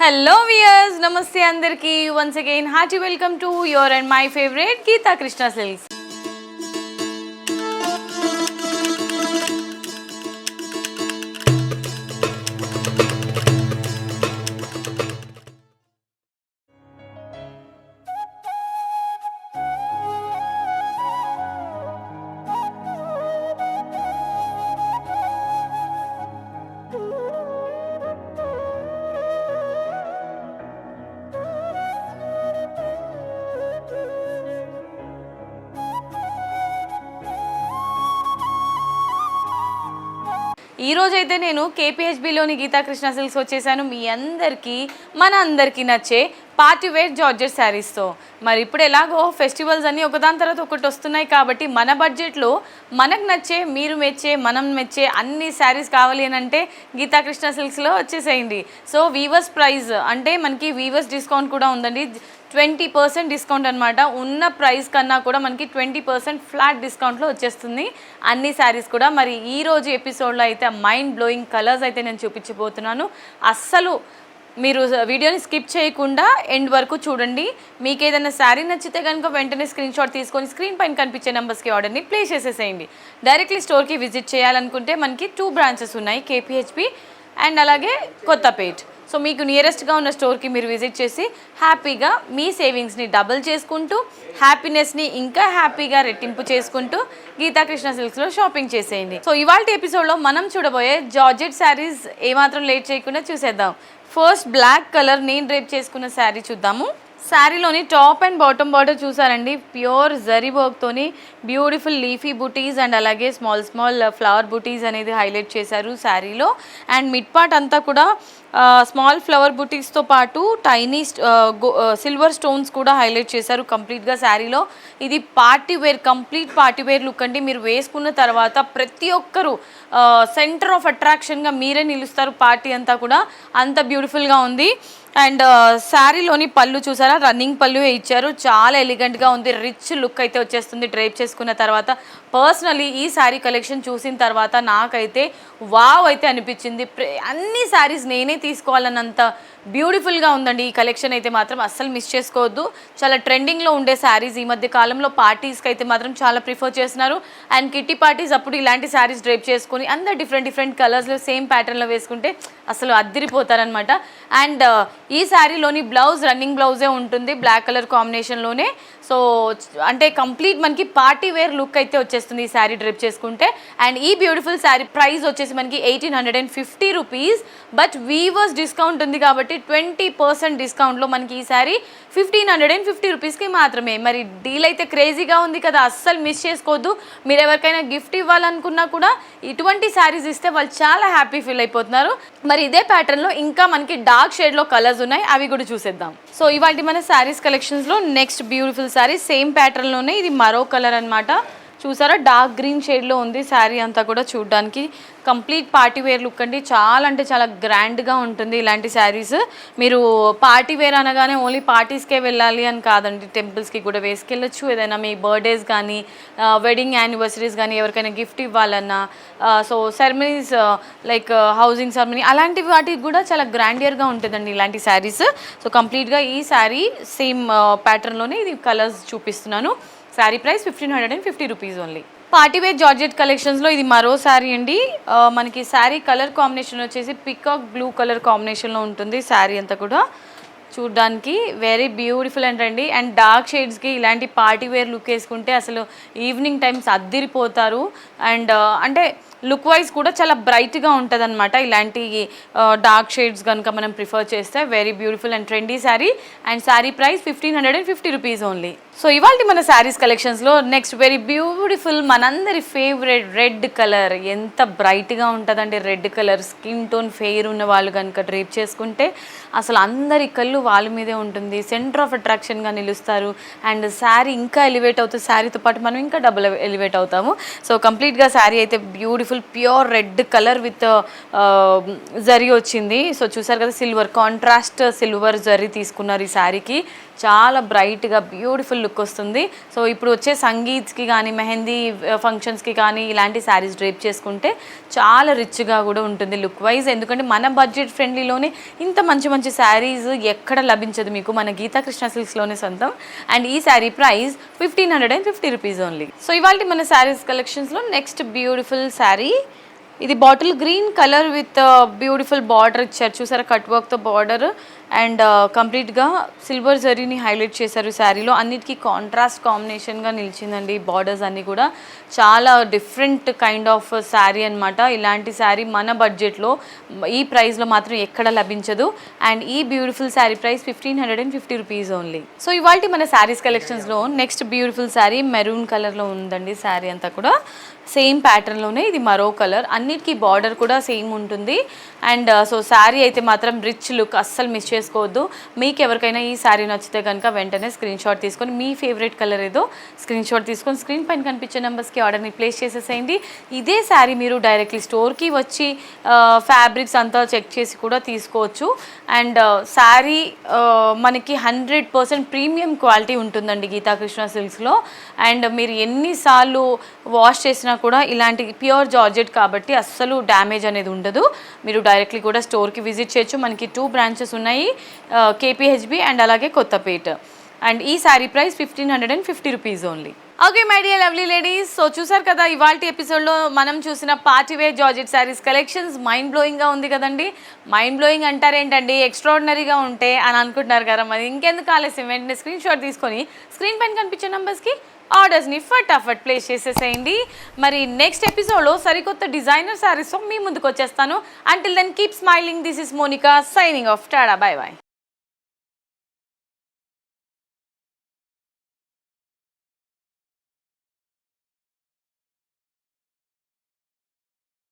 Hello viewers, namaste andarki. Once again, hearty welcome to your and my favorite Geeta Krishna Silks. ఈ రోజు అయితే నేను కేపీహెచ్బిలోని Gita Krishna silks వచ్చేసాను. మీ అందరికీ మన అందరికీ నచ్చే పార్టీ వేర్ జార్జెట్ శారీస్తో. మరి ఇప్పుడు ఎలాగో ఫెస్టివల్స్ అన్నీ ఒకదాని తర్వాత ఒకటి వస్తున్నాయి కాబట్టి మన బడ్జెట్లో మనకు నచ్చే, మీరు మెచ్చే, మనం మెచ్చే అన్ని శారీస్ కావాలి అని అంటే గీతా కృష్ణ సిల్క్స్లో వచ్చేసేయండి. సో వీవర్స్ ప్రైస్ అంటే మనకి వీవర్స్ డిస్కౌంట్ కూడా ఉందండి. 20% డిస్కౌంట్ అనమాట. ఉన్న ప్రైస్ కన్నా కూడా మనకి 20% ఫ్లాట్ డిస్కౌంట్లో వచ్చేస్తుంది అన్ని శారీస్ కూడా. మరి ఈరోజు ఎపిసోడ్లో అయితే మైండ్ బ్లోయింగ్ కలర్స్ అయితే నేను చూపించబోతున్నాను. అస్సలు మీరు వీడియోని స్కిప్ చేయకుండా ఎండ్ వరకు చూడండి. మీకు ఏదైనా శారీ నచ్చితే కనుక వెంటనే స్క్రీన్ షాట్ తీసుకొని స్క్రీన్ పైన కనిపించే నెంబర్స్కి ఆర్డర్ని ప్లేస్ చేసేసేయండి. డైరెక్ట్లీ స్టోర్కి విజిట్ చేయాలనుకుంటే మనకి 2 బ్రాంచెస్ ఉన్నాయి, కేపీహెచ్బి అండ్ అలాగే కొత్తపేట్. సో మీకు నియరెస్ట్గా ఉన్న స్టోర్కి మీరు విజిట్ చేసి హ్యాపీగా మీ సేవింగ్స్ని డబుల్ చేసుకుంటూ హ్యాపీనెస్ని ఇంకా హ్యాపీగా రెట్టింపు చేసుకుంటూ గీతా కృష్ణ సిల్క్స్లో షాపింగ్ చేసేయండి. సో ఇవాళ ఎపిసోడ్లో మనం చూడబోయే జార్జెట్ శారీస్ ఏమాత్రం లేట్ చేయకుండా చూసేద్దాం. ఫస్ట్ బ్లాక్ కలర్ నేను డ్రేప్ చేసుకున్న శారీ చూద్దాము. శారీలోని టాప్ అండ్ బాటమ్ బార్డర్ చూసారండి, pure zari వర్క్తోని beautiful leafy buttis and అలాగే స్మాల్ ఫ్లవర్ బుటీస్ అనేది హైలైట్ చేశారు శారీలో. అండ్ మిడ్ పార్ట్ అంతా కూడా స్మాల్ ఫ్లవర్ బుటీస్తో పాటు టైనీ సిల్వర్ స్టోన్స్ కూడా హైలైట్ చేశారు కంప్లీట్గా శారీలో. ఇది party wear, complete party wear look అండి. మీరు వేసుకున్న తర్వాత ప్రతి ఒక్కరూ సెంటర్ ఆఫ్ అట్రాక్షన్గా మీరే నిలుస్తారు పార్టీ అంతా కూడా, అంత బ్యూటిఫుల్గా ఉంది. అండ్ శారీలోని పళ్ళు చూసారా, రన్నింగ్ పళ్ళు ఇచ్చారు, చాలా ఎలిగెంట్గా ఉంది. రిచ్ లుక్ అయితే వచ్చేస్తుంది డ్రేప్ చేసుకున్న తర్వాత. పర్సనలీ ఈ శారీ కలెక్షన్ చూసిన తర్వాత నాకైతే వావ్ అయితే అనిపించింది. అన్ని శారీస్ నేనే తీసుకోవాలన్నంత బ్యూటిఫుల్గా ఉందండి ఈ కలెక్షన్ అయితే మాత్రం అస్సలు మిస్ చేసుకోవద్దు. చాలా ట్రెండింగ్లో ఉండే శారీస్ ఈ మధ్య కాలంలో పార్టీస్కి అయితే మాత్రం చాలా ప్రిఫర్ చేస్తున్నారు. అండ్ కిట్టి పార్టీస్ అప్పుడు ఇలాంటి శారీస్ డ్రేప్ చేసుకుని అందరు డిఫరెంట్ కలర్స్లో సేమ్ ప్యాటర్న్లో వేసుకుంటే అసలు అద్దిరిపోతారనమాట. అండ్ ఈ శారీలోని బ్లౌజ్ రన్నింగ్ బ్లౌజే ఉంటుంది, బ్లాక్ కలర్ కాంబినేషన్లోనే. సో అంటే కంప్లీట్ మనకి పార్టీ వేర్ లుక్ అయితే వచ్చేస్తుంది ఈ శారీ డ్రిప్ చేసుకుంటే. అండ్ ఈ బ్యూటిఫుల్ శారీ ప్రైస్ వచ్చేసి మనకి 1850 రూపీస్. బట్ వీవర్స్ డిస్కౌంట్ ఉంది కాబట్టి 20% డిస్కౌంట్లో మనకి ఈ శారీ 1550 రూపీస్కి మాత్రమే. మరి డీల్ అయితే క్రేజీగా ఉంది కదా, అస్సలు మిస్ చేసుకోవద్దు. మీరు ఎవరికైనా గిఫ్ట్ ఇవ్వాలనుకున్నా కూడా ఇటువంటి శారీస్ ఇస్తే వాళ్ళు చాలా హ్యాపీ ఫీల్ అయిపోతున్నారు. మరి ఇదే ప్యాటర్న్లో ఇంకా మనకి డార్క్ షేడ్లో కలర్స్ ఉన్నాయి, అవి కూడా చూసేద్దాం. సో ఇవాళ మన శారీస్ కలెక్షన్స్లో నెక్స్ట్ బ్యూటిఫుల్ శారీ సేమ్ ప్యాటర్న్లోనే, ఇది మరో కలర్ అనమాట. చూసారా, డార్క్ గ్రీన్ షేడ్లో ఉంది శారీ అంతా కూడా. చూడడానికి కంప్లీట్ పార్టీ వేర్ లుక్ అండి. చాలా అంటే చాలా గ్రాండ్గా ఉంటుంది ఇలాంటి శారీస్. మీరు పార్టీ వేర్ అనగానే ఓన్లీ పార్టీస్కే వెళ్ళాలి అని కాదండి, టెంపుల్స్కి కూడా వేసుకెళ్ళచ్చు. ఏదైనా మీ బర్త్డేస్ కానీ వెడ్డింగ్ యానివర్సరీస్ కానీ ఎవరికైనా గిఫ్ట్ ఇవ్వాలన్నా, so ceremonies like housing ceremony అలాంటి వాటికి కూడా చాలా గ్రాండియర్గా ఉంటుందండి ఇలాంటి శారీస్. సో కంప్లీట్గా ఈ శారీ సేమ్ ప్యాటర్న్లోనే ఇది కలర్స్ చూపిస్తున్నాను. Sari price 1550 rupees only. Party wear georgette కలెక్షన్స్లో ఇది మరో శారీ అండి. మనకి శారీ కలర్ కాంబినేషన్ వచ్చేసి పికాక్ బ్లూ కలర్ కాంబినేషన్లో ఉంటుంది శారీ అంతా కూడా. చూడ్డానికి వెరీ బ్యూటిఫుల్ అండి. అండ్ డార్క్ షేడ్స్కి ఇలాంటి పార్టీవేర్ లుక్ వేసుకుంటే అసలు ఈవినింగ్ టైమ్స్ అద్దిరిపోతారు. అండ్ అంటే లుక్ వైజ్ కూడా చాలా బ్రైట్గా ఉంటుంది అనమాట ఇలాంటి డార్క్ షేడ్స్ కనుక మనం ప్రిఫర్ చేస్తే. Very beautiful and trendy sari. And sari price 1550 rupees only. So ఇవాళ మన శారీస్ కలెక్షన్స్లో నెక్స్ట్ వెరీ బ్యూటిఫుల్ మనందరి ఫేవరెట్ రెడ్ కలర్. ఎంత బ్రైట్గా ఉంటుందండి red colour. Skin tone fair ఉన్న వాళ్ళు కనుక డ్రేప్ చేసుకుంటే అసలు అందరి కళ్ళు వాళ్ళ మీదే ఉంటుంది, సెంటర్ ఆఫ్ అట్రాక్షన్గా నిలుస్తారు. అండ్ శారీ ఇంకా ఎలివేట్ అవుతుంది, శారీతో పాటు మనం ఇంకా డబుల్ ఎలివేట్ అవుతాము. సో కంప్లీట్గా శారీ అయితే beautiful beautiful pure red colour with zari వచ్చింది. సో చూసారు కదా, సిల్వర్ కాంట్రాస్ట్ సిల్వర్ జరీ తీసుకున్నారు ఈ శారీకి. చాలా బ్రైట్గా బ్యూటిఫుల్ లుక్ వస్తుంది. సో ఇప్పుడు వచ్చే సంగీత్కి కానీ మెహందీ ఫంక్షన్స్కి కానీ ఇలాంటి శారీస్ డ్రేప్ చేసుకుంటే చాలా రిచ్గా కూడా ఉంటుంది లుక్ వైజ్. ఎందుకంటే మన బడ్జెట్ ఫ్రెండ్లీలోనే ఇంత మంచి మంచి శారీస్ ఎక్కడ లభించదు మీకు, మన గీతా కృష్ణ సిల్క్స్లోనే సొంతం. అండ్ ఈ sari price 1550 rupees only. So ఇవాళ మన శారీస్ కలెక్షన్స్లో నెక్స్ట్ బ్యూటిఫుల్ శారీ, ఇది bottle green colour with beautiful border ఇచ్చారు చూసారా, కట్ వర్క్తో బార్డర్ అండ్ కంప్లీట్గా సిల్వర్ జరీని హైలైట్ చేశారు శారీలో. అన్నిటికీ కాంట్రాస్ట్ కాంబినేషన్గా నిలిచిందండి బార్డర్స్ అన్నీ కూడా. చాలా డిఫరెంట్ కైండ్ ఆఫ్ శారీ అనమాట. ఇలాంటి శారీ మన బడ్జెట్లో ఈ ప్రైస్లో మాత్రం ఎక్కడ లభించదు. అండ్ ఈ beautiful sari price 1550 rupees only. So ఇవాళ మన శారీస్ కలెక్షన్స్లో నెక్స్ట్ బ్యూటిఫుల్ శారీ మెరూన్ కలర్లో ఉందండి. శారీ అంతా కూడా సేమ్ ప్యాటర్న్లోనే, ఇది మరో కలర్, అన్నిటికీ బార్డర్ కూడా సేమ్ ఉంటుంది. అండ్ సో శారీ అయితే మాత్రం రిచ్ లుక్, అస్సలు మిస్ చేసుకోవద్దు. మీకు ఎవరికైనా ఈ శారీ నచ్చితే కనుక వెంటనే స్క్రీన్ షాట్ తీసుకొని మీ ఫేవరెట్ కలర్ ఏదో స్క్రీన్ షాట్ తీసుకొని స్క్రీన్ పైన కనిపించే నెంబర్స్కి ఆర్డర్ని ప్లేస్ చేసేసేయండి. ఇదే శారీ మీరు డైరెక్ట్లీ స్టోర్కి వచ్చి ఫ్యాబ్రిక్స్ అంతా చెక్ చేసి కూడా తీసుకోవచ్చు. అండ్ శారీ మనకి 100% ప్రీమియం క్వాలిటీ ఉంటుందండి గీతా కృష్ణ సిల్క్స్లో. అండ్ మీరు ఎన్నిసార్లు వాష్ చేసినా కూడా ఇలాంటి ప్యూర్ జార్జెట్ కాబట్టి అస్సలు డ్యామేజ్ అనేది ఉండదు. మీరు డైరెక్ట్లీ కూడా స్టోర్కి విజిట్ చేయొచ్చు. మనకి 2 బ్రాంచెస్ ఉన్నాయి, కేపీహెచ్బి అండ్ అలాగే కొత్తపేట. అండ్ ఈ sari price 1550 rupees only. Okay my dear lovely ladies, so చూసారు కదా ఇవాళ ఎపిసోడ్లో మనం చూసిన party wear georgette saris collections. Mind బ్లోయింగ్గా ఉంది కదండి. మైండ్ బ్లోయింగ్ అంటారేంటండి, ఎక్స్ట్రాడినరీగా ఉంటే అని అనుకుంటున్నారు కదా. మరి ఇంకెందుకు ఆలస్యం, వెంటనే స్క్రీన్ షాట్ తీసుకొని స్క్రీన్ పైన కనిపించే నెంబర్స్కి ఆర్డర్స్ని ఫటాఫట్ ప్లేస్ చేసేసేయండి. మరి నెక్స్ట్ ఎపిసోడ్లో సరికొత్త డిజైనర్ శారీస్తో మీ ముందుకు వచ్చేస్తాను. Until then keep smiling. This is Monica signing off. Tada, bye by.